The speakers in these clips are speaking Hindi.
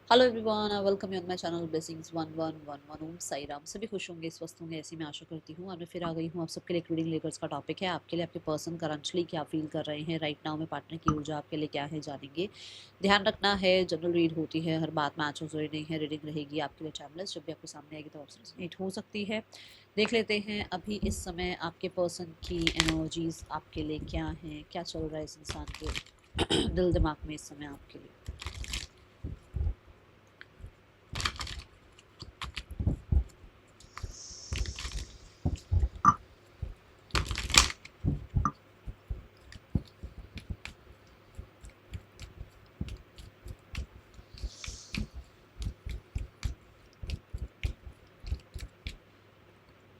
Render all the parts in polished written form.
Hello everyone, I welcome you on my channel blessings 1111 ओम साई राम। सभी खुश होंगे, स्वस्थ होंगे, ऐसी मैं आशा करती हूँ। और मैं फिर आ गई हूँ आप सबके लिए। रीडिंग लेकर्स का टॉपिक है आपके लिए, आपके पर्सन करंटली क्या फील कर रहे हैं राइट नाउ में, पार्टनर की ऊर्जा आपके लिए क्या है जानेंगे। ध्यान रखना है, जनरल रीड होती है, हर बात मैच हो रही नहीं है। रीडिंग रहेगी आपके लिए टाइमलेस, जब भी आपके सामने आएगी तो आपसे रेजोनेट हो सकती है। देख लेते हैं अभी इस समय आपके पर्सन की एनर्जीज आपके लिए क्या हैं, क्या चल रहा है इस इंसान के दिल दिमाग में इस समय आपके लिए।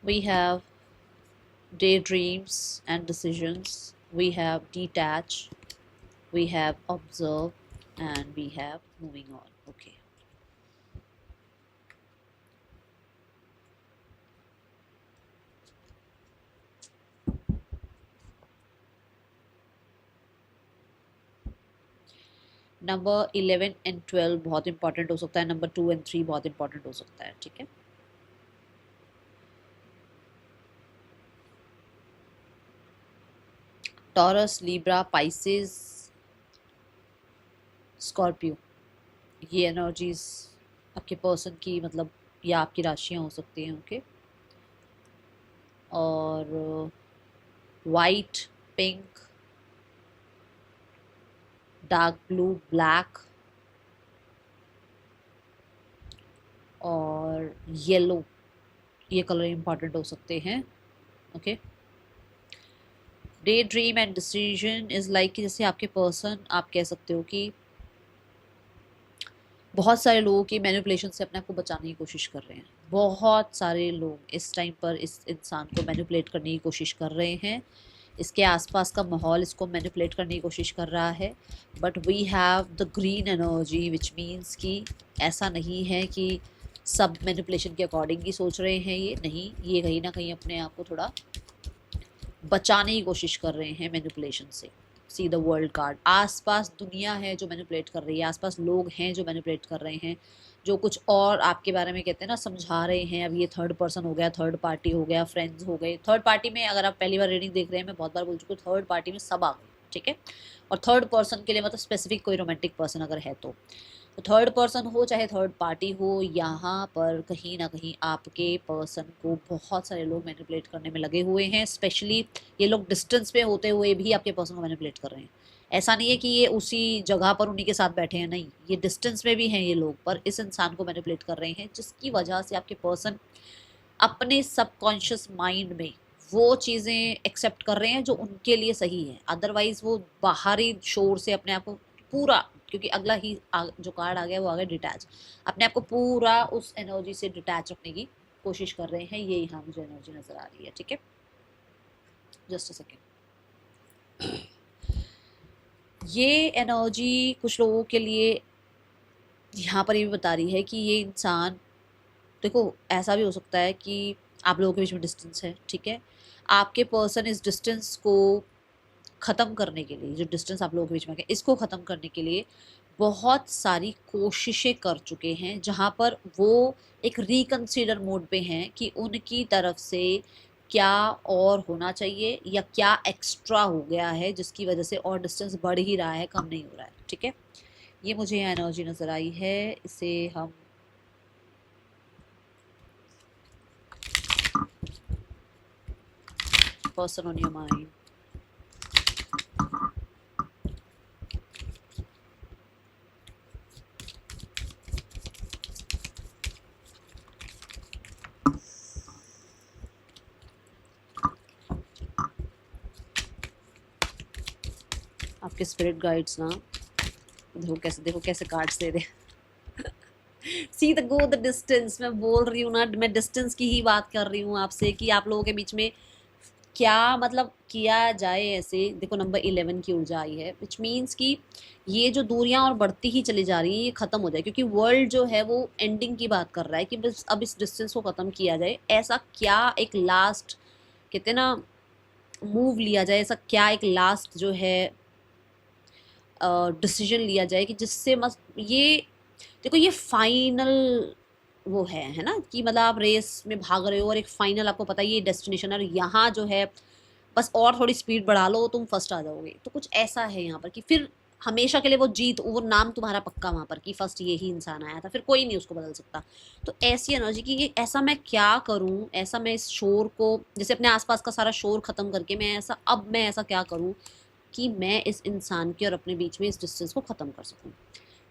We have daydreams and decisions, we have detach, we have observe, and we have moving on. Okay. Number 11 and 12 बहुत इंपॉर्टेंट हो सकता है, नंबर 2 एंड 3 बहुत इंपॉर्टेंट हो सकता है। ठीक है, टॉरस, लिब्रा, पाइसेस, स्कॉर्पियो, ये एनर्जीज आपके पर्सन की मतलब या आपकी राशियां हो सकती हैं। ओके, और white, pink, dark blue, black और येलो, ये कलर इंपॉर्टेंट हो सकते हैं। Okay, day dream and decision is like कि जैसे आपके पर्सन, आप कह सकते हो कि बहुत सारे लोगों की मैनिपुलेशन से अपने आप को बचाने की कोशिश कर रहे हैं। बहुत सारे लोग इस टाइम पर इस इंसान को मैनिपुलेट करने की कोशिश कर रहे हैं। इसके आसपास का माहौल इसको मैनिपुलेट करने की कोशिश कर रहा है। But we have the green energy which means कि ऐसा नहीं है कि सब मैनिपुलेशन के अकॉर्डिंग ही सोच रहे हैं। ये नहीं, ये कहीं ना कहीं अपने आप को थोड़ा बचाने की कोशिश कर रहे हैं मैनिपुलेशन से। सी द वर्ल्ड कार्ड, आसपास दुनिया है जो मैनिपुलेट कर रही है, आसपास लोग हैं जो मैनिपुलेट कर रहे हैं, जो कुछ और आपके बारे में कहते हैं ना, समझा रहे हैं। अब ये थर्ड पर्सन हो गया, थर्ड पार्टी हो गया, फ्रेंड्स हो गए। थर्ड पार्टी में अगर आप पहली बार रीडिंग देख रहे हैं, मैं बहुत बार बोल चुकी हूँ, थर्ड पार्टी में सब आ गए। ठीक है, और थर्ड पर्सन के लिए मतलब स्पेसिफिक कोई रोमांटिक पर्सन अगर है तो थर्ड पर्सन हो चाहे थर्ड पार्टी हो, यहाँ पर कहीं ना कहीं आपके पर्सन को बहुत सारे लोग मैनिपुलेट करने में लगे हुए हैं। स्पेशली ये लोग डिस्टेंस पे होते हुए भी आपके पर्सन को मैनिपुलेट कर रहे हैं। ऐसा नहीं है कि ये उसी जगह पर उन्हीं के साथ बैठे हैं, नहीं, ये डिस्टेंस में भी हैं ये लोग, पर इस इंसान को मैनिपुलेट कर रहे हैं, जिसकी वजह से आपके पर्सन अपने सबकॉन्शियस माइंड में वो चीज़ें एक्सेप्ट कर रहे हैं जो उनके लिए सही है। अदरवाइज वो बाहरी शोर से अपने आप को पूरा, क्योंकि अगला ही जो कार्ड आ गया वो आ गया डिटैच, अपने आप को पूरा उस एनर्जी से डिटैच रखने की कोशिश कर रहे हैं। ये यहाँ मुझे एनर्जी नजर आ रही है। ठीक है, जस्ट अ सेकेंड। ये एनर्जी कुछ लोगों के लिए यहाँ पर ये भी बता रही है कि ये इंसान, देखो ऐसा भी हो सकता है कि आप लोगों के बीच में डिस्टेंस है। ठीक है, आपके पर्सन इस डिस्टेंस को ख़त्म करने के लिए, जो डिस्टेंस आप लोगों के बीच में है इसको ख़त्म करने के लिए बहुत सारी कोशिशें कर चुके हैं, जहाँ पर वो एक रिकंसीडर मोड पे हैं कि उनकी तरफ से क्या और होना चाहिए या क्या एक्स्ट्रा हो गया है जिसकी वजह से और डिस्टेंस बढ़ ही रहा है, कम नहीं हो रहा है। ठीक है, ये मुझे यहाँ एनर्जी नज़र आई है। इसे हम पर्सन ऑन योर माइंड, आपके स्पिरिट गाइड्स ना, देखो कैसे कार्ड्स दे रहे। See the go the distance, मैं बोल रही हूँ ना, मैं डिस्टेंस की ही बात कर रही हूँ आपसे कि आप लोगों के बीच में क्या मतलब किया जाए ऐसे। देखो नंबर 11 की ऊर्जा आई है, विच मीन्स कि ये जो दूरियां और बढ़ती ही चली जा रही है ये खत्म हो जाए, क्योंकि वर्ल्ड जो है वो एंडिंग की बात कर रहा है कि बस अब इस डिस्टेंस को खत्म किया जाए। ऐसा क्या एक लास्ट कहते हैं ना मूव लिया जाए, ऐसा क्या एक लास्ट जो है डिसीजन लिया जाए कि जिससे मस्त ये देखो ये फाइनल वो है ना, कि मतलब आप रेस में भाग रहे हो और एक फाइनल आपको पता है ये डेस्टिनेशन है, और यहाँ जो है बस और थोड़ी स्पीड बढ़ा लो तुम फर्स्ट आ जाओगे। तो कुछ ऐसा है यहाँ पर कि फिर हमेशा के लिए वो जीत, वो नाम तुम्हारा पक्का वहाँ पर कि फर्स्ट ये ही इंसान आया था, फिर कोई नहीं उसको बदल सकता। तो ऐसी एनर्जी कि ये ऐसा मैं क्या करूँ, ऐसा मैं इस शोर को, जैसे अपने आसपास का सारा शोर खत्म करके मैं ऐसा क्या करूँ कि मैं इस इंसान के और अपने बीच में इस डिस्टेंस को ख़त्म कर सकूँ।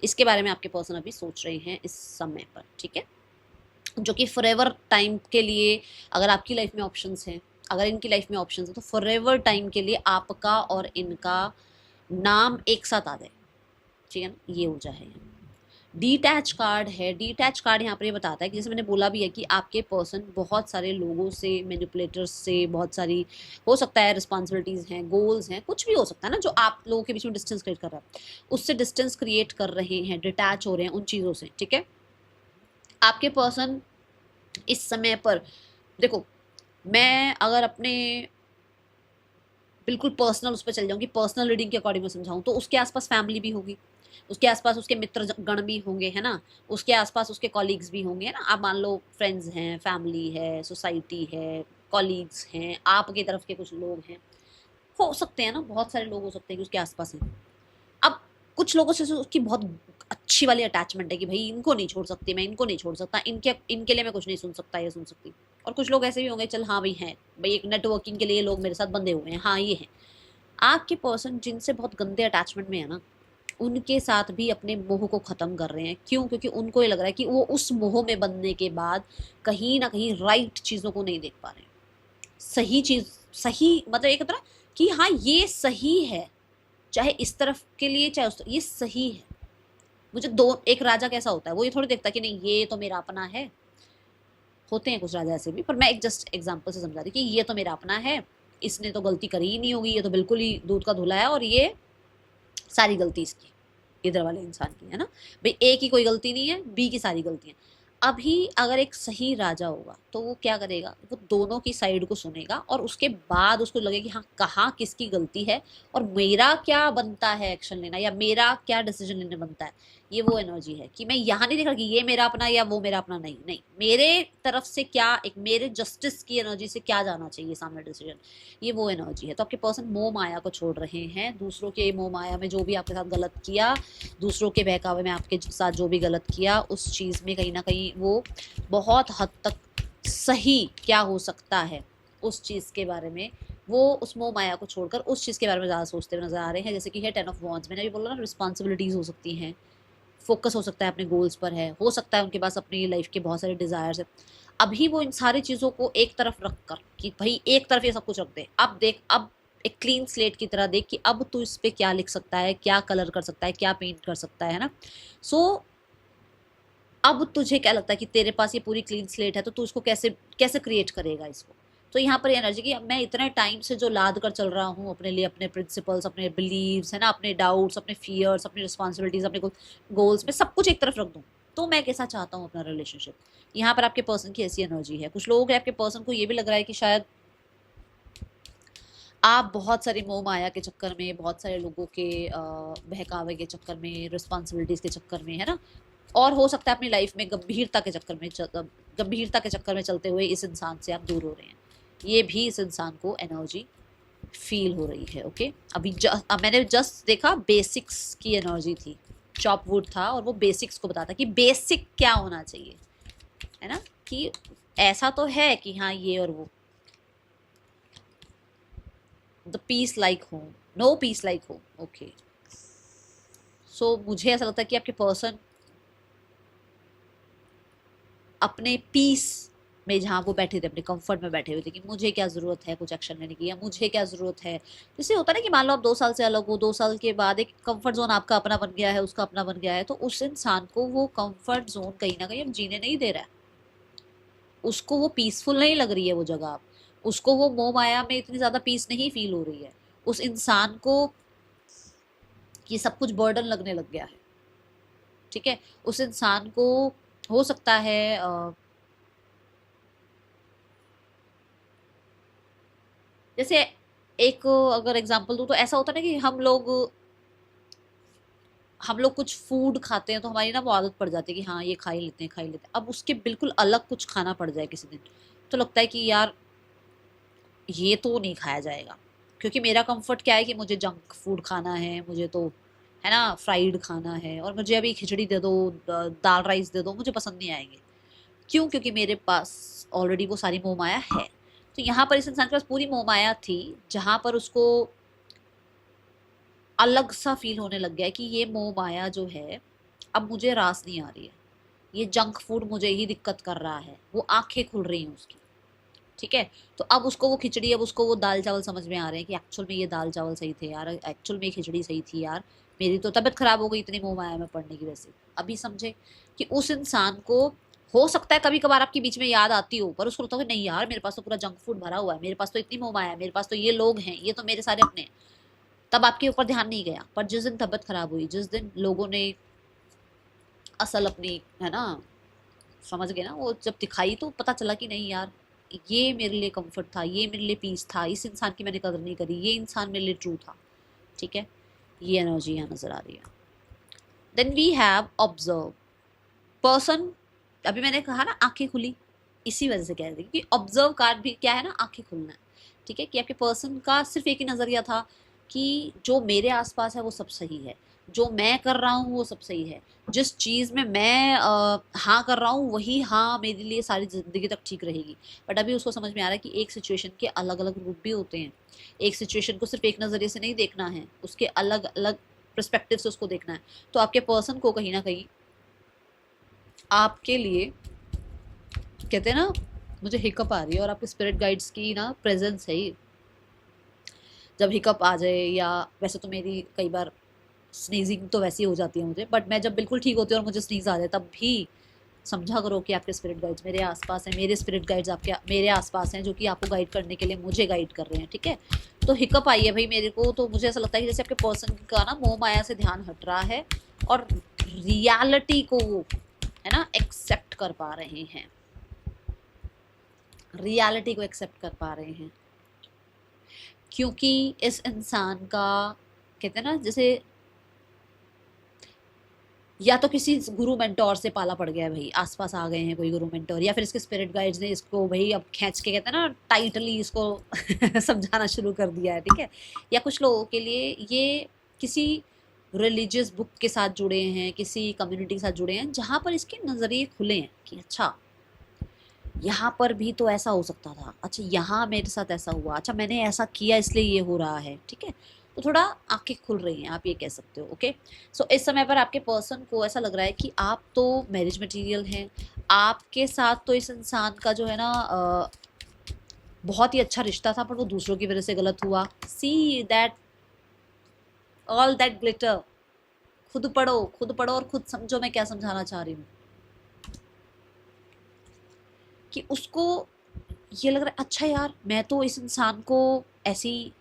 इसके बारे में आपके पर्सन अभी सोच रहे हैं इस समय पर, ठीक है, जो कि फॉरएवर टाइम के लिए, अगर आपकी लाइफ में ऑप्शंस हैं, अगर इनकी लाइफ में ऑप्शंस हैं, तो फॉरएवर टाइम के लिए आपका और इनका नाम एक साथ आ जाए, ठीक है ना, ये ऊर्जा है। डीटैच कार्ड है, डीटैच कार्ड यहाँ पर ये बताता है कि जैसे मैंने बोला भी है कि आपके पर्सन बहुत सारे लोगों से, मैनिपुलेटर्स से, बहुत सारी हो सकता है रिस्पॉन्सिबिलिटीज़ हैं, गोल्स हैं, कुछ भी हो सकता है ना जो आप लोगों के बीच में डिस्टेंस क्रिएट कर रहा है, उससे डिस्टेंस क्रिएट कर रहे हैं, डिटैच हो रहे हैं उन चीज़ों से, ठीक है। आपके पर्सन इस समय पर, देखो मैं अगर अपने बिल्कुल पर्सनल उस पर चल जाऊंगी, पर्सनल रीडिंग के अकॉर्डिंग में समझाऊं, तो उसके आसपास फैमिली भी होगी, उसके आसपास उसके मित्र गण भी होंगे, है ना, उसके आसपास उसके कॉलीग्स भी होंगे, है ना। आप मान लो फ्रेंड्स हैं, फैमिली है, सोसाइटी है, कॉलीग्स हैं, आपकी तरफ के कुछ लोग हैं, हो सकते हैं ना, बहुत सारे लोग हो सकते हैं कि उसके आसपास हैं। अब कुछ लोगों से उसकी बहुत अच्छी वाली अटैचमेंट है कि भाई इनको नहीं छोड़ सकती मैं, इनको नहीं छोड़ सकता, इनके इनके लिए मैं कुछ नहीं सुन सकता या सुन सकती। और कुछ लोग ऐसे भी होंगे, चल हाँ भाई हैं, भाई एक नेटवर्किंग के लिए लोग मेरे साथ बंधे हुए हैं, हाँ ये हैं। आपके पर्सन जिनसे बहुत गंदे अटैचमेंट में है ना, उनके साथ भी अपने मोह को ख़त्म कर रहे हैं। क्यों? क्योंकि उनको ये लग रहा है कि वो उस मोह में बनने के बाद कहीं ना कहीं राइट चीज़ों को नहीं देख पा रहे हैं, सही चीज़, सही मतलब एक तरह कि हाँ ये सही है, चाहे इस तरफ के लिए चाहे उस तरफ, ये सही है। मुझे दो, एक राजा कैसा होता है, वो ये थोड़ी देखता कि नहीं ये तो मेरा अपना है, होते हैं कुछ राजा ऐसे भी, पर मैं एक जस्ट एग्जांपल से समझा रही कि ये तो मेरा अपना है, इसने तो गलती करी ही नहीं होगी, ये तो बिल्कुल ही दूध का धुला है, और ये सारी गलती इसकी, इधर वाले इंसान की, है ना। भाई ए की कोई गलती नहीं है, बी की सारी गलतियां। अभी अगर एक सही राजा होगा तो वो क्या करेगा, वो दोनों की साइड को सुनेगा और उसके बाद उसको लगेगा कि हाँ कहाँ किसकी गलती है और मेरा क्या बनता है एक्शन लेना, या मेरा क्या डिसीजन लेने बनता है। ये वो एनर्जी है कि मैं यहाँ नहीं देख रहा कि ये मेरा अपना या वो मेरा अपना, नहीं नहीं, मेरे तरफ से क्या, एक मेरे जस्टिस की एनर्जी से क्या जाना चाहिए सामने डिसीजन, ये वो एनर्जी है। तो आपके पर्सन मोह माया को छोड़ रहे हैं, दूसरों के मोह माया में जो भी आपके साथ गलत किया, दूसरों के बहकावे में आपके साथ जो भी गलत किया, उस चीज़ में कहीं ना कहीं वो बहुत हद तक सही क्या हो सकता है उस चीज़ के बारे में, वो उस मोह माया को छोड़कर उस चीज़ के बारे में ज़्यादा सोचते हुए नजर आ रहे हैं। जैसे कि है 10 ऑफ वॉन्ड्स, मैंने भी बोला ना, रिस्पॉन्सिबिलिटीज़ हो सकती हैं, फोकस हो सकता है अपने गोल्स पर है, हो सकता है उनके पास अपनी लाइफ के बहुत सारे डिज़ायर्स है। अभी वो इन सारी चीज़ों को एक तरफ रख कर कि भाई एक तरफ ये सब कुछ रख दे, अब देख, अब एक क्लीन स्लेट की तरह देख कि अब तू इस पे क्या लिख सकता है, क्या कलर कर सकता है, क्या पेंट कर सकता है ना। सो अब तुझे क्या लगता है कि तेरे पास ये पूरी क्लीन स्लेट है, तो तू इसको कैसे कैसे क्रिएट करेगा इसको। तो यहाँ पर एनर्जी की, मैं इतने टाइम से जो लाद कर चल रहा हूँ अपने लिए, अपने प्रिंसिपल्स, अपने बिलीव्स, है ना, अपने डाउट्स, अपने फियर्स, अपनी रिस्पॉन्सिबिलिटीज, अपने गोल्स में सब कुछ एक तरफ रख दूँ, तो मैं कैसा चाहता हूँ अपना रिलेशनशिप। यहाँ पर आपके पर्सन की ऐसी एनर्जी है। कुछ लोग हैं आपके पर्सन को ये भी लग रहा है कि शायद आप बहुत सारे मोह माया के चक्कर में, बहुत सारे लोगों के बहकावे के चक्कर में, रिस्पॉन्सिबिलिटीज के चक्कर में, है ना, और हो सकता है अपनी लाइफ में गंभीरता के चक्कर में चलते हुए इस इंसान से आप दूर हो रहे हैं। ये भी इस इंसान को एनर्जी फील हो रही है। ओके, अभी मैंने जस्ट देखा बेसिक्स की एनर्जी थी, चॉप वुड था और वो बेसिक्स को बताता कि बेसिक क्या होना चाहिए, है ना, कि ऐसा तो है कि हाँ ये और वो, the peace like home, no peace like home. Okay, so मुझे ऐसा लगता है कि आपके पर्सन अपने पीस में, जहाँ वो बैठे थे, अपने कंफर्ट में बैठे हुए थे कि मुझे क्या ज़रूरत है कुछ एक्शन लेने की, या मुझे क्या ज़रूरत है। जैसे होता है ना कि मान लो आप 2 साल से अलग हो, 2 साल के बाद एक कंफर्ट जोन आपका अपना बन गया है, उसका अपना बन गया है, तो उस इंसान को वो कंफर्ट जोन कहीं ना कहीं अब जीने नहीं दे रहा है, उसको वो पीसफुल नहीं लग रही है वो जगह, आप उसको वो मोह माया में इतनी ज़्यादा पीस नहीं फील हो रही है। उस इंसान को ये सब कुछ बर्डन लगने लग गया है, ठीक है। उस इंसान को हो सकता है जैसे एक अगर एग्जांपल दूं तो ऐसा होता है ना कि हम लोग कुछ फूड खाते हैं तो हमारी ना वो आदत पड़ जाती है कि हाँ ये खा ही लेते हैं खा ही लेते हैं। अब उसके बिल्कुल अलग कुछ खाना पड़ जाए किसी दिन, तो लगता है कि यार ये तो नहीं खाया जाएगा, क्योंकि मेरा कंफर्ट क्या है कि मुझे जंक फूड खाना है, मुझे तो है ना फ्राइड खाना है, और मुझे अभी खिचड़ी दे दो, दाल राइस दे दो, मुझे पसंद नहीं आएंगे। क्यों? क्योंकि मेरे पास ऑलरेडी वो सारी मोह माया है। तो यहाँ पर इस इंसान के पास पूरी मोह माया थी, जहां पर उसको अलग सा फील होने लग गया है कि ये मोह माया जो है अब मुझे रास नहीं आ रही है, ये जंक फूड मुझे ही दिक्कत कर रहा है। वो आंखें खुल रही हैं उसकी, ठीक है। तो अब उसको वो खिचड़ी, अब उसको वो दाल चावल समझ में आ रहे हैं कि एक्चुअल में ये दाल चावल सही थे यार, एक्चुअल में ये खिचड़ी सही थी यार, मेरी तो तबीयत खराब हो गई इतनी मोह माया में पड़ने की वजह से। अभी समझे कि उस इंसान को हो सकता है कभी कभार आपके बीच में याद आती हो, पर उसको लगता है कि नहीं यार मेरे पास तो पूरा जंक फूड भरा हुआ है, मेरे पास तो इतनी मोह माया है, मेरे पास तो ये लोग हैं, ये तो मेरे सारे अपने हैं। तब आपके ऊपर ध्यान नहीं गया, पर जिस दिन तबीयत खराब हुई, जिस दिन लोगों ने असल अपनी है ना समझ गए ना, वो जब दिखाई तो पता चला कि नहीं यार ये मेरे लिए कंफर्ट था, ये मेरे लिए पीस था, इस इंसान की मैंने कदर नहीं करी, ये इंसान मेरे लिए ट्रू था, ठीक है। ये एनर्जी यहाँ नजर आ रही है। Then we have observe person. अभी मैंने कहा ना आंखें खुली, इसी वजह से कह रही थी कि ऑब्जर्व कार्ड भी क्या है ना, आंखें खुलना है, ठीक है। कि आपके पर्सन का सिर्फ एक ही नजरिया था कि जो मेरे आसपास है वो सब सही है, जो मैं कर रहा हूँ वो सब सही है, जिस चीज़ में मैं हाँ कर रहा हूँ वही हाँ मेरे लिए सारी ज़िंदगी तक ठीक रहेगी। बट अभी उसको समझ में आ रहा है कि एक सिचुएशन के अलग अलग रूप भी होते हैं, एक सिचुएशन को सिर्फ एक नज़रिए से नहीं देखना है, उसके अलग अलग परस्पेक्टिव से उसको देखना है। तो आपके पर्सन को कहीं ना कहीं आपके लिए कहते हैं ना, मुझे हिकअप आ रही है और आपके स्पिरिट गाइड्स की ना प्रेजेंस है ही। जब हिकअप आ जाए, या वैसे तो मेरी कई बार स्नीजिंग तो वैसी हो जाती है मुझे, बट मैं जब बिल्कुल ठीक होती हूँ और मुझे स्नीज आ जाए तब भी समझा करो कि आपके स्पिरिट गाइड्स मेरे आसपास हैं, मेरे स्पिरिट गाइड्स आपके मेरे आसपास हैं, जो कि आपको गाइड करने के लिए मुझे गाइड कर रहे हैं, ठीक है। तो हिकअप आई है भाई मेरे को, तो मुझे ऐसा लगता है कि जैसे आपके पर्सन का ना मोह माया से ध्यान हट रहा है और रियलिटी को वो है ना एक्सेप्ट कर पा रहे हैं, रियलिटी को एक्सेप्ट कर पा रहे हैं। क्योंकि इस इंसान का कहते हैं ना जैसे या तो किसी गुरु मेंटोर से पाला पड़ गया है भाई, आसपास आ गए हैं कोई गुरु मेंटोर, या फिर इसके स्पिरिट गाइड्स ने इसको भाई अब खींच के कहते हैं ना टाइटली इसको समझाना शुरू कर दिया है, ठीक है। या कुछ लोगों के लिए ये किसी रिलीजियस बुक के साथ जुड़े हैं, किसी कम्युनिटी के साथ जुड़े हैं, जहाँ पर इसके नज़रिए खुले हैं कि अच्छा यहाँ पर भी तो ऐसा हो सकता था, अच्छा यहाँ मेरे साथ ऐसा हुआ, अच्छा मैंने ऐसा किया इसलिए ये हो रहा है, ठीक है। तो थोड़ा आंखें खुल रही हैं, आप ये कह सकते हो, ओके। सो इस समय पर आपके पर्सन को ऐसा लग रहा है कि आप तो मैरिज मटेरियल हैं, आपके साथ तो इस इंसान का जो है ना बहुत ही अच्छा रिश्ता था, पर वो दूसरों की वजह से गलत हुआ। See that all that glitter, खुद पढ़ो, खुद पढ़ो और खुद समझो मैं क्या समझाना चाह रही हूँ। कि उसको ये लग रहा है अच्छा यार मैं तो इस इंसान को ऐसी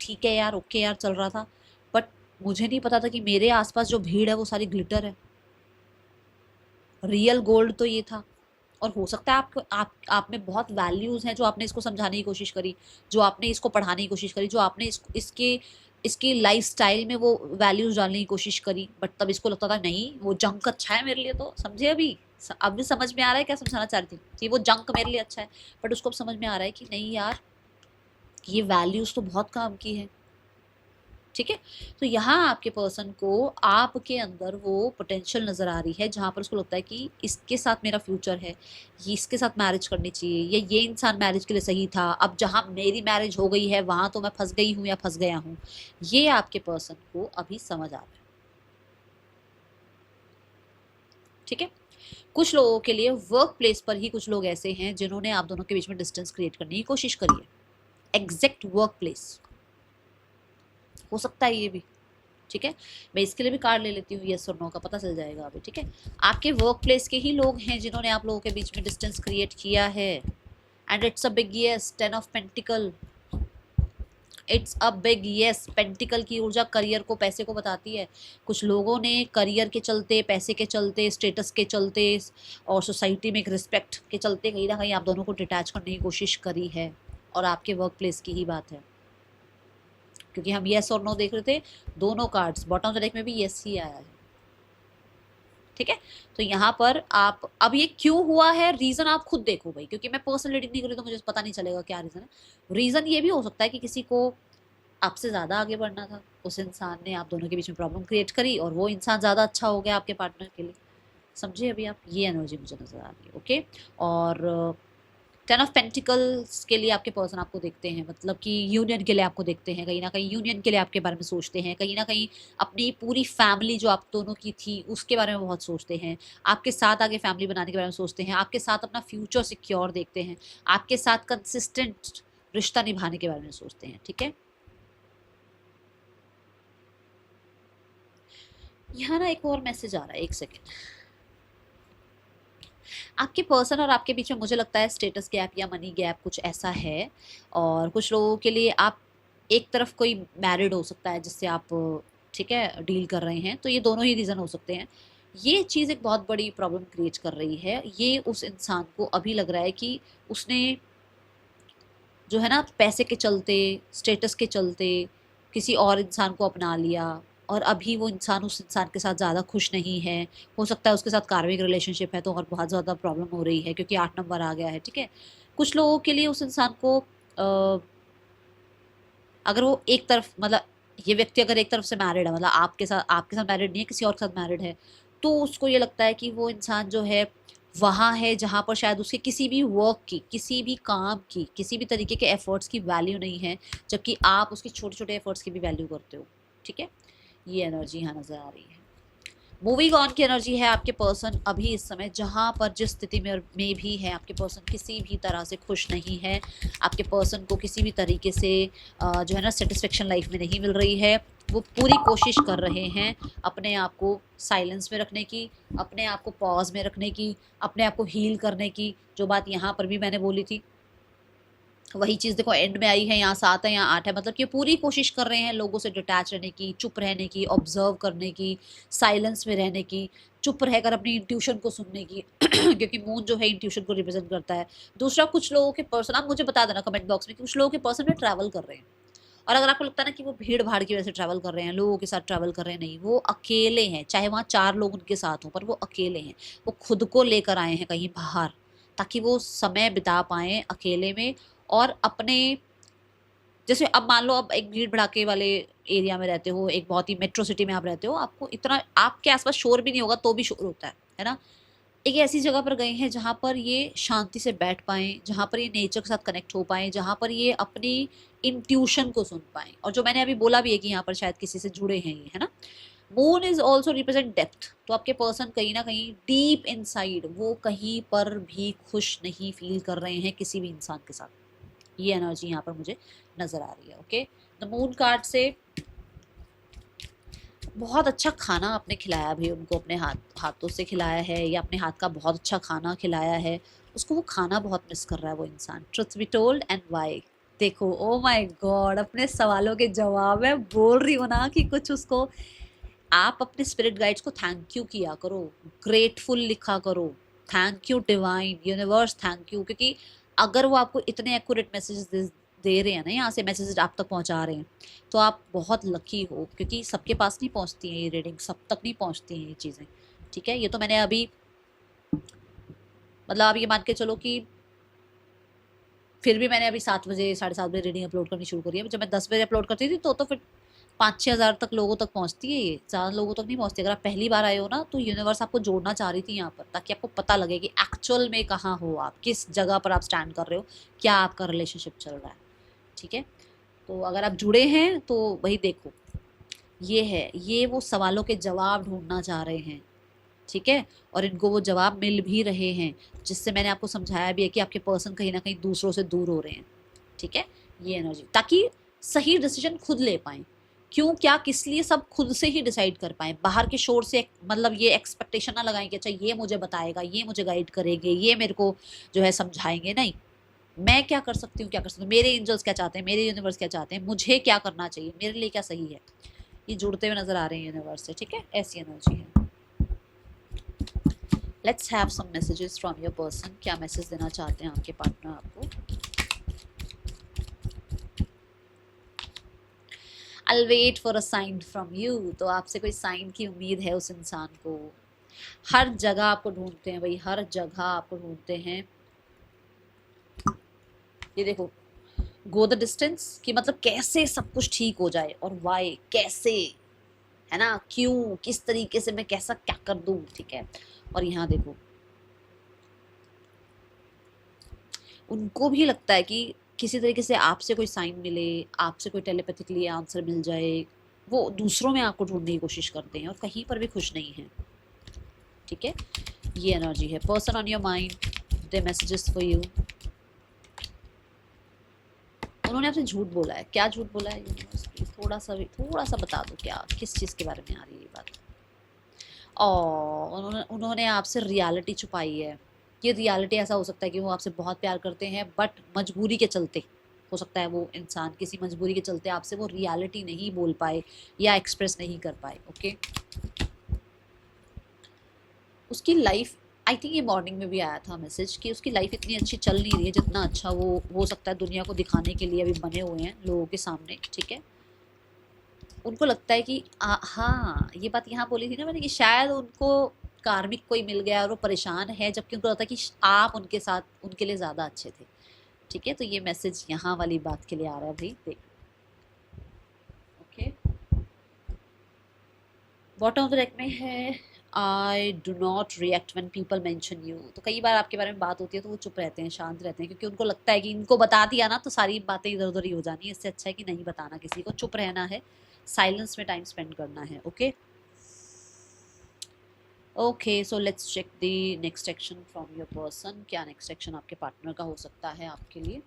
ठीक है यार, ओके यार चल रहा था, बट मुझे नहीं पता था कि मेरे आसपास जो भीड़ है वो सारी ग्लिटर है, रियल गोल्ड तो ये था। और हो सकता है आप में बहुत वैल्यूज हैं जो आपने इसको समझाने की कोशिश करी, जो आपने इसको पढ़ाने की कोशिश करी, जो आपने इसके इसकी लाइफ स्टाइल में वो वैल्यूज डालने की कोशिश करी, बट तब इसको लगता था नहीं वो जंक अच्छा है मेरे लिए, तो समझे अभी अब भी समझ में आ रहा है क्या समझाना चाह रही थी कि वो जंक मेरे लिए अच्छा है। बट उसको अब समझ में आ रहा है कि नहीं यार ये वैल्यूज तो बहुत काम की है, ठीक है। तो यहाँ आपके पर्सन को आपके अंदर वो पोटेंशियल नज़र आ रही है, जहाँ पर उसको लगता है कि इसके साथ मेरा फ्यूचर है, ये इसके साथ मैरिज करनी चाहिए, या ये इंसान मैरिज के लिए सही था, अब जहाँ मेरी मैरिज हो गई है वहाँ तो मैं फंस गई हूँ या फंस गया हूँ। ये आपके पर्सन को अभी समझ आ रहा है, ठीक है। कुछ लोगों के लिए वर्क प्लेस पर ही कुछ लोग ऐसे हैं जिन्होंने आप दोनों के बीच में डिस्टेंस क्रिएट करने की कोशिश करी है, एग्जैक्ट वर्क प्लेस हो सकता है ये भी, ठीक है। मैं इसके लिए भी कार्ड ले लेती हूँ, यस और नो का पता चल जाएगा अभी, ठीक है। आपके वर्क प्लेस के ही लोग हैं जिन्होंने आप लोगों के बीच में डिस्टेंस क्रिएट किया है, and it's a big yes, 10 of pentacle, it's a big yes. Pentacle की ऊर्जा करियर को, पैसे को बताती है। कुछ लोगों ने करियर के चलते, पैसे के चलते, स्टेटस के चलते और सोसाइटी में एक रिस्पेक्ट के चलते कहीं ना कहीं आप दोनों को डिटैच करने की कोशिश करी है, और आपके वर्क प्लेस की ही बात है, क्योंकि हम येस और नो देख रहे थे, दोनों cards bottom of the deck में भी येस ही आया है, ठीक है। तो यहाँ पर आप, अब ये क्यों हुआ है, रीजन आप खुद देखो भाई, क्योंकि मैं पर्सनल रीडिंग नहीं करी तो मुझे पता नहीं चलेगा क्या रीजन है। रीजन ये भी हो सकता है कि किसी को आपसे ज़्यादा आगे बढ़ना था, उस इंसान ने आप दोनों के बीच में प्रॉब्लम क्रिएट करी और वो इंसान ज़्यादा अच्छा हो गया आपके पार्टनर के लिए, समझे अभी आप, ये एनर्जी मुझे नज़र आ रही है, ओके। और 10 ऑफ पेंटिकल्स के लिए आपके पर्सन आपको देखते हैं, मतलब कि यूनियन के लिए आपको देखते हैं, कहीं ना कहीं यूनियन के लिए आपके बारे में सोचते हैं, कहीं ना कहीं अपनी पूरी फैमिली जो आप दोनों की थी उसके बारे में बहुत सोचते हैं, आपके साथ आगे फैमिली बनाने के बारे में सोचते हैं, आपके साथ अपना फ्यूचर सिक्योर देखते हैं, आपके साथ कंसिस्टेंट रिश्ता निभाने के बारे में सोचते हैं, ठीक है। यहाँ ना एक और मैसेज आ रहा है, एक सेकेंड। आपके पर्सन और आपके बीच में मुझे लगता है स्टेटस गैप या मनी गैप कुछ ऐसा है, और कुछ लोगों के लिए आप एक तरफ कोई मैरिड हो सकता है जिससे आप, ठीक है, डील कर रहे हैं, तो ये दोनों ही रीज़न हो सकते हैं। ये चीज़ एक बहुत बड़ी प्रॉब्लम क्रिएट कर रही है। ये उस इंसान को अभी लग रहा है कि उसने जो है ना पैसे के चलते, स्टेटस के चलते किसी और इंसान को अपना लिया, और अभी वो इंसान उस इंसान के साथ ज़्यादा खुश नहीं है। हो सकता है उसके साथ कार्मिक रिलेशनशिप है तो और बहुत ज़्यादा प्रॉब्लम हो रही है क्योंकि 8 नंबर आ गया है, ठीक है। कुछ लोगों के लिए उस इंसान को अगर वो एक तरफ, मतलब ये व्यक्ति अगर एक तरफ से मैरिड है, मतलब आपके साथ मैरिड नहीं है, किसी और के साथ मैरिड है, तो उसको ये लगता है कि वो इंसान जो है वहाँ है जहाँ पर शायद उसके किसी भी वर्क की, किसी भी काम की, किसी भी तरीके के एफर्ट्स की वैल्यू नहीं है, जबकि आप उसके छोटे छोटे एफर्ट्स की भी वैल्यू करते हो, ठीक है। ये एनर्जी यहाँ नज़र आ रही है। मूविंग ऑन की एनर्जी है। आपके पर्सन अभी इस समय जहाँ पर जिस स्थिति में भी है, आपके पर्सन किसी भी तरह से खुश नहीं है। आपके पर्सन को किसी भी तरीके से जो है ना सेटिस्फेक्शन लाइफ में नहीं मिल रही है। वो पूरी कोशिश कर रहे हैं अपने आप को साइलेंस में रखने की, अपने आप को पॉज में रखने की, अपने आप को हील करने की, जो बात यहाँ पर भी मैंने बोली थी वही चीज़ देखो एंड में आई है। यहाँ 7 है, यहाँ 8 है, मतलब कि पूरी कोशिश कर रहे हैं लोगों से डिटैच रहने की, चुप रहने की, ऑब्जर्व करने की, साइलेंस में रहने की, चुप रहकर अपनी इंट्यूशन को सुनने की क्योंकि मून जो है इंट्यूशन को रिप्रेजेंट करता है। दूसरा, कुछ लोगों के पर्सन, आप मुझे बता देना कमेंट बॉक्स में कि कुछ लोगों के पर्सन में ट्रैवल कर रहे हैं, और अगर आपको लगता है ना कि वो भीड़ भाड़ की वजह से ट्रैवल कर रहे हैं, लोगों के साथ ट्रैवल कर रहे हैं, नहीं, वो अकेले हैं। चाहे वहाँ 4 लोग उनके साथ हों, पर वो अकेले हैं। वो खुद को लेकर आए हैं कहीं बाहर, ताकि वो समय बिता पाएँ अकेले में, और अपने, जैसे अब मान लो अब एक भीड़ भड़ाके वाले एरिया में रहते हो, एक बहुत ही मेट्रो सिटी में आप रहते हो, आपको इतना आपके आसपास शोर भी नहीं होगा तो भी शोर होता है ना। एक ऐसी जगह पर गए हैं जहाँ पर ये शांति से बैठ पाएँ, जहाँ पर ये नेचर के साथ कनेक्ट हो पाएँ, जहाँ पर ये अपनी इंट्यूशन को सुन पाएँ, और जो मैंने अभी बोला भी है कि यहाँ पर शायद किसी से जुड़े हैं ये, है ना। Moon is also represent depth, तो आपके पर्सन कहीं ना कहीं डीप इनसाइड वो कहीं पर भी खुश नहीं फील कर रहे हैं किसी भी इंसान के साथ। ये एनर्जी यहाँ पर मुझे नजर आ रही है, ओके। द मून कार्ड से बहुत अच्छा खाना आपने खिलाया भी उनको, अपने हाथों से खिलाया है, या अपने हाथ का बहुत अच्छा खाना खिलाया है, उसको वो खाना बहुत मिस कर रहा है वो इंसान। Truth be told and why, देखो ओ माय गॉड, अपने सवालों के जवाब मैं बोल रही हूँ ना कि कुछ उसको, आप अपने स्पिरिट गाइड्स को थैंक यू किया करो, ग्रेटफुल लिखा करो, thank you divine universe, thank you, क्योंकि अगर वो आपको इतने एक्यूरेट मैसेजेस दे रहे हैं ना, यहाँ से मैसेजेस आप तक पहुँचा रहे हैं, तो आप बहुत लकी हो, क्योंकि सबके पास नहीं पहुँचती हैं ये रीडिंग, सब तक नहीं पहुँचती हैं ये चीज़ें, ठीक है। ये तो मैंने अभी, मतलब आप ये मान के चलो कि फिर भी मैंने अभी 7 बजे 7:30 बजे रीडिंग अपलोड करनी शुरू करी है। जब मैं 10 बजे अपलोड करती थी तो फिर 5-6 हज़ार तक लोगों तक पहुंचती है, ये ज़्यादा लोगों तक नहीं पहुंचती। अगर आप पहली बार आए हो ना, तो यूनिवर्स आपको जोड़ना चाह रही थी यहाँ पर, ताकि आपको पता लगे कि एक्चुअल में कहाँ हो आप, किस जगह पर आप स्टैंड कर रहे हो, क्या आपका रिलेशनशिप चल रहा है, ठीक है। तो अगर आप जुड़े हैं तो वही देखो, ये है, ये वो सवालों के जवाब ढूंढना चाह रहे हैं, ठीक है, और इनको वो जवाब मिल भी रहे हैं, जिससे मैंने आपको समझाया भी है कि आपके पर्सन कहीं ना कहीं दूसरों से दूर हो रहे हैं, ठीक है। ये एनर्जी, ताकि सही डिसीजन खुद ले पाएं, क्यों क्या किस लिए सब खुद से ही डिसाइड कर पाएं, बाहर के शोर से मतलब ये एक्सपेक्टेशन ना लगाएं कि अच्छा ये मुझे बताएगा, ये मुझे गाइड करेंगे, ये मेरे को जो है समझाएंगे, नहीं, मैं क्या कर सकती हूँ, क्या कर सकती हूँ, मेरे एंजल्स क्या चाहते हैं, मेरे यूनिवर्स क्या चाहते हैं, मुझे क्या करना चाहिए, मेरे लिए क्या सही है, ये जुड़ते हुए नजर आ रहे हैं यूनिवर्स से, ठीक है। ऐसी एनर्जी है। Let's have some messages from your person, क्या मैसेज देना चाहते हैं आपके पार्टनर आपको। I'll wait for a sign from you। तो आपसे कोई साइन की उम्मीद है उस इंसान को। हर जगह आपको ढूंढते हैं भाई, हर जगह आपको ढूंढते हैं। ये देखो, गो द डिस्टेंस कि मतलब कैसे सब कुछ ठीक हो जाए, और वाई कैसे, है ना, क्यों, किस तरीके से मैं कैसा क्या कर दूं, ठीक है। और यहाँ देखो, उनको भी लगता है कि किसी तरीके से आपसे कोई साइन मिले, आपसे कोई टेलीपैथिकली आंसर मिल जाए। वो दूसरों में आपको ढूंढने की कोशिश करते हैं और कहीं पर भी खुश नहीं है, ठीक है। ये एनर्जी है। Person on your mind, they messages for you. उन्होंने आपसे झूठ बोला है। क्या झूठ बोला है यूनिवर्स? थोड़ा सा बता दो, क्या किस चीज़ के बारे में आ रही है ये बात? और उन्होंने आपसे रियलिटी छुपाई है। ये रियलिटी ऐसा हो सकता है कि वो आपसे बहुत प्यार करते हैं, बट मजबूरी के चलते, हो सकता है वो इंसान किसी मजबूरी के चलते आपसे वो रियलिटी नहीं बोल पाए या एक्सप्रेस नहीं कर पाए, ओके। उसकी लाइफ, आई थिंक ये मॉर्निंग में भी आया था मैसेज कि उसकी लाइफ इतनी अच्छी चल नहीं रही है जितना अच्छा वो हो सकता है दुनिया को दिखाने के लिए अभी बने हुए हैं लोगों के सामने, ठीक है। उनको लगता है कि हाँ, ये बात यहाँ बोली थी ना मैंने कि शायद उनको कार्मिक कोई मिल गया और वो परेशान है, जबकि उनको लगता है कि आप उनके साथ उनके लिए ज़्यादा अच्छे थे, ठीक है। तो ये मैसेज यहाँ वाली बात के लिए आ रहा है भाई, देख, okay. Bottom of the deck में है I do not react when people mention you. तो कई बार आपके बारे में बात होती है तो वो चुप रहते हैं, शांत रहते हैं, क्योंकि उनको लगता है कि इनको बता दिया ना तो सारी बातें इधर उधर ही हो जानी है। इससे अच्छा है कि नहीं बताना किसी को, चुप रहना है, साइलेंस में टाइम स्पेंड करना है, okay. Okay, so let's check the next action from your person. क्या नेक्स्ट एक्शन आपके पार्टनर का हो सकता है आपके लिए?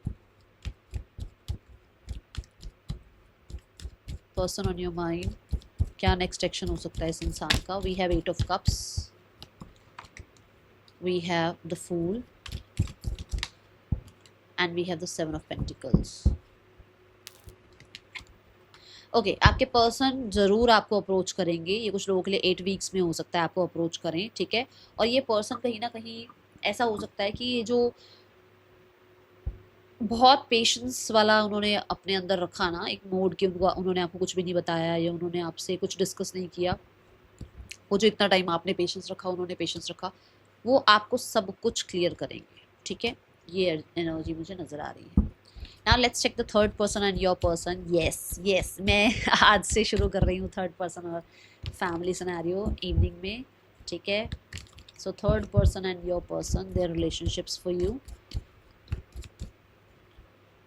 पर्सन ऑन योर माइंड, क्या नेक्स्ट एक्शन हो सकता है इस इंसान का? We have 8 of cups, we have the fool and we have the 7 of pentacles. Okay, आपके पर्सन ज़रूर आपको अप्रोच करेंगे। ये कुछ लोगों के लिए 8 वीक्स में हो सकता है आपको अप्रोच करें, ठीक है। और ये पर्सन कहीं ना कहीं ऐसा हो सकता है कि ये जो बहुत पेशेंस वाला उन्होंने अपने अंदर रखा ना एक मोड के, उन्होंने आपको कुछ भी नहीं बताया या उन्होंने आपसे कुछ डिस्कस नहीं किया, वो जो इतना टाइम आपने पेशेंस रखा, उन्होंने पेशेंस रखा, वो आपको सब कुछ क्लियर करेंगे, ठीक है। ये एनर्जी मुझे नज़र आ रही है। Now let's check the third person and your person. Yes, मैं आज से शुरू कर रही हूँ थर्ड पर्सन और फैमिली सिनेरियो इवनिंग में, ठीक है। So third person and your person, their relationships for you.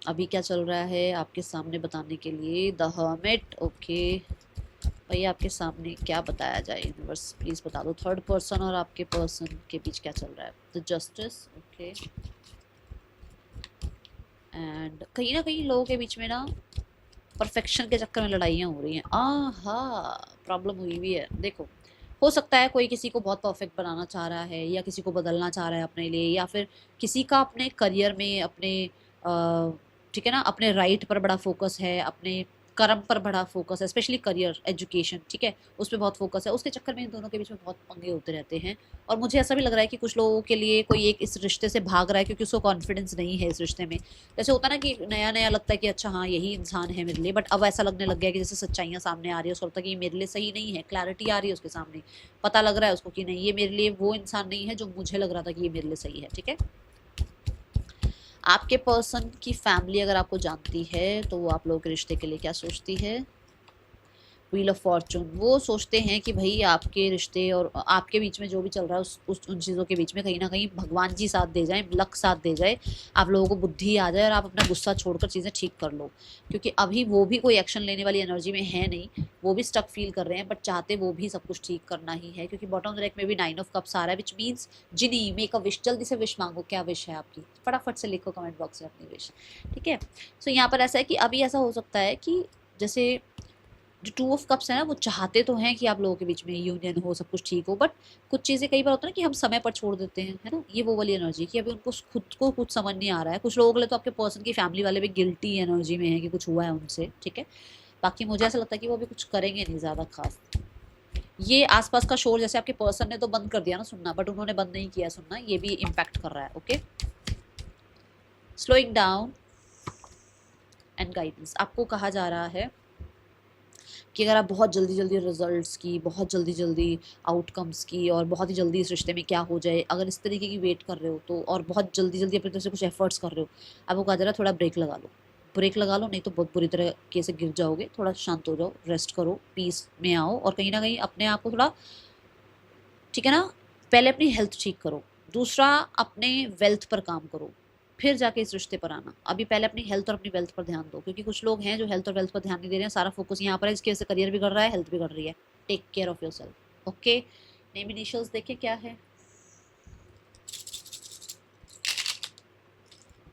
अभी क्या चल रहा है आपके सामने बताने के लिए? The hermit, okay. भैया आपके सामने क्या बताया जाए यूनिवर्स, प्लीज़ बता दो। थर्ड पर्सन और आपके पर्सन के बीच क्या चल रहा है? The justice, okay. एंड कहीं ना कहीं लोगों के बीच में ना परफेक्शन के चक्कर में लड़ाइयाँ हो रही हैं। प्रॉब्लम हुई हुई है। देखो, हो सकता है कोई किसी को बहुत परफेक्ट बनाना चाह रहा है या किसी को बदलना चाह रहा है अपने लिए, या फिर किसी का अपने करियर में अपने ठीक है ना, अपने राइट पर बड़ा फोकस है, अपने कर्म पर बड़ा फोकस है, स्पेशली करियर, एजुकेशन, ठीक है, उस पर बहुत फोकस है। उसके चक्कर में इन दोनों के बीच में बहुत पंगे होते रहते हैं। और मुझे ऐसा भी लग रहा है कि कुछ लोगों के लिए कोई एक इस रिश्ते से भाग रहा है क्योंकि उसको कॉन्फिडेंस नहीं है इस रिश्ते में। जैसे होता है ना कि नया नया लगता है कि अच्छा हाँ यही इंसान है मेरे लिए, बट अब ऐसा लगने लग गया कि जैसे सच्चाइयाँ सामने आ रही है, उसको लगता है कि ये मेरे लिए सही नहीं है, क्लैरिटी आ रही है उसके सामने, पता लग रहा है उसको कि नहीं ये मेरे लिए वो इंसान नहीं है जो मुझे लग रहा था कि ये मेरे लिए सही है, ठीक है। आपके पर्सन की फैमिली अगर आपको जानती है तो वो आप लोगों के रिश्ते के लिए क्या सोचती है? व्हील ऑफ फॉर्चून, वो सोचते हैं कि भाई आपके रिश्ते और आपके बीच में जो भी चल रहा है उन चीज़ों के बीच में कहीं ना कहीं भगवान जी साथ दे जाए, लक साथ दे जाए, आप लोगों को बुद्धि आ जाए और आप अपना गुस्सा छोड़कर चीज़ें ठीक कर लो। क्योंकि अभी वो भी कोई एक्शन लेने वाली एनर्जी में है नहीं, वो भी स्टक फील कर रहे हैं, बट चाहते वो भी सब कुछ ठीक करना ही है। क्योंकि बॉटम ऑफ द डेक में भी 9 ऑफ कप्स आ रहा है, which means genie make a wish, जल्दी से विश मांगो। क्या विश है आपकी? फटाफट से लिखो कमेंट बॉक्स में अपनी विश, ठीक है। सो यहाँ पर ऐसा है कि अभी ऐसा हो सकता है कि जैसे जो 2 ऑफ कप्स है ना, वो चाहते तो हैं कि आप लोगों के बीच में यूनियन हो, सब कुछ ठीक हो, बट कुछ चीज़ें कई बार होता है ना कि हम समय पर छोड़ देते हैं, है ना। ये वो वाली एनर्जी कि अभी उनको खुद को कुछ समझ नहीं आ रहा है। कुछ लोगों के लिए तो आपके पर्सन की फैमिली वाले भी गिल्टी एनर्जी में है कि कुछ हुआ है उनसे, ठीक है। बाकी मुझे ऐसा लगता है कि वो अभी कुछ करेंगे नहीं ज़्यादा खास। ये आसपास का शोर जैसे आपके पर्सन ने तो बंद कर दिया ना सुनना, बट उन्होंने बंद नहीं किया सुनना, ये भी इम्पैक्ट कर रहा है, okay. Slowing down and guidance, आपको कहा जा रहा है कि अगर आप बहुत जल्दी जल्दी रिजल्ट्स की, बहुत जल्दी जल्दी आउटकम्स की और बहुत ही जल्दी इस रिश्ते में क्या हो जाए, अगर इस तरीके की वेट कर रहे हो तो, और बहुत जल्दी जल्दी अपनी तरफ से कुछ एफर्ट्स कर रहे हो, आपको कहा जा रहा है थोड़ा ब्रेक लगा लो, ब्रेक लगा लो, नहीं तो बहुत बुरी तरीके से गिर जाओगे। थोड़ा शांत हो जाओ, रेस्ट करो, पीस में आओ, और कहीं ना कहीं अपने आप को थोड़ा, ठीक है ना, पहले अपनी हेल्थ ठीक करो, दूसरा अपने वेल्थ पर काम करो, फिर जाके इस रिश्ते पर आना। अभी पहले अपनी हेल्थ और अपनी वेल्थ पर ध्यान दो, क्योंकि कुछ लोग हैं जो हेल्थ और वेल्थ पर ध्यान नहीं दे रहे हैं, सारा फोकस यहाँ पर है, इसकी वजह से करियर बिगड़ रहा है, हेल्थ बिगड़ रही है। Take care of your self. Okay, name initials देखे क्या है।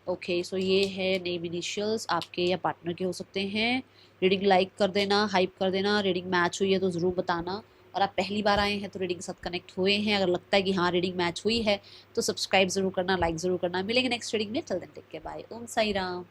ओके, सो ये है नेम इनिशियल्स, आपके या पार्टनर के हो सकते हैं। रीडिंग लाइक कर देना, हाइप कर देना, रीडिंग मैच हुई है तो ज़रूर बताना, और आप पहली बार आए हैं तो रीडिंग के साथ कनेक्ट हुए हैं, अगर लगता है कि हाँ रीडिंग मैच हुई है तो सब्सक्राइब ज़रूर करना, लाइक ज़रूर करना। मिलेंगे नेक्स्ट रीडिंग में, चल दें, टेक केयर, बाय, ओम साई राम।